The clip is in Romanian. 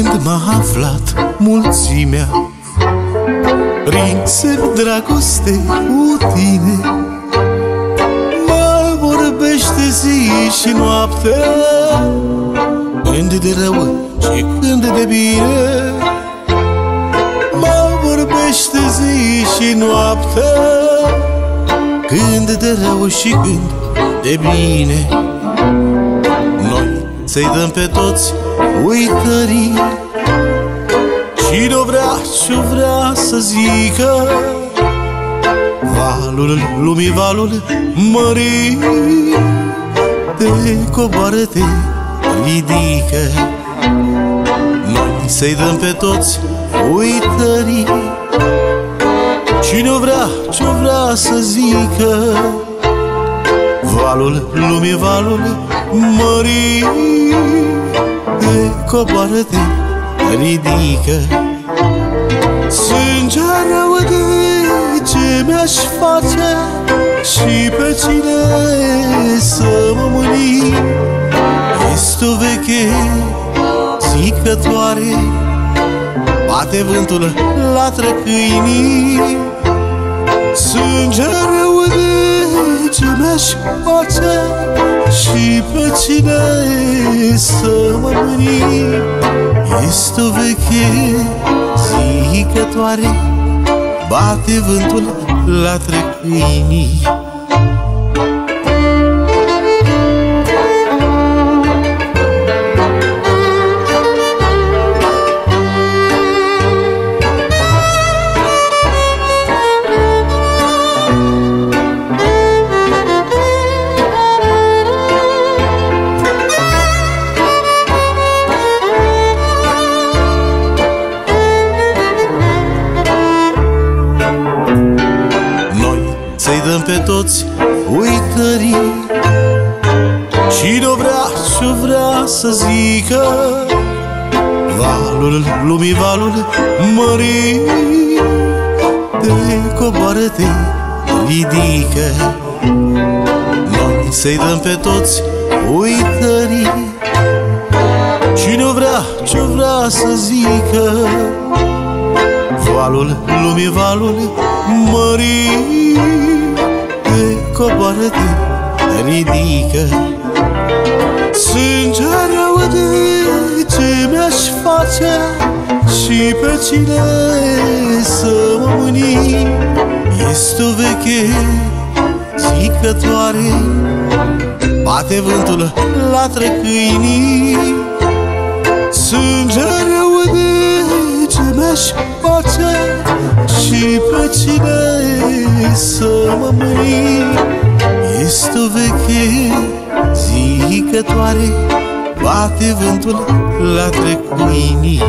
când m-a aflat mulțimea prinse în dragoste cu tine. Mă vorbește zi și noapte, când de rău și când de bine. Mă vorbește zi și noapte, când de rău și când de bine. Noi să-i dăm pe toți uitării, cine-o vrea ce-o vrea să zică. Valul lumii, valul mării, te coboară, te ridică. Noi să-i dăm pe toți uitării, cine-o vrea ce-o vrea să zică. Valul lumii, valul mării, te coboară, te ridică. Sânge rău de ce mi-aș face și pe cine să mă mâni. Este o veche zicătoare, bate vântul la trăcâinii. Sânge rău de ce mi-aș face și pe cine să mă mâni. Este o veche zicătoare, bate vântul la trăcâinii. Să-i dăm pe toți uitării, cine-o vrea ce-o vrea să zică. Valul lumii, valul mării, te coboară, te ridică. Noi să-i dăm pe toți uitării, cine-o vrea ce-o vrea să zică. Valul lumii, valul mării, te coboară, te ridică. Sânge rău de ce mi-aș face și pe cine să mă mâni. Este o veche zicătoare, bate vântul la trăcâinii. Sânge rău de ce mi-aș face și pe cine să mă mâni. Este o veche zicătoare, bate vântul la trăcâinii.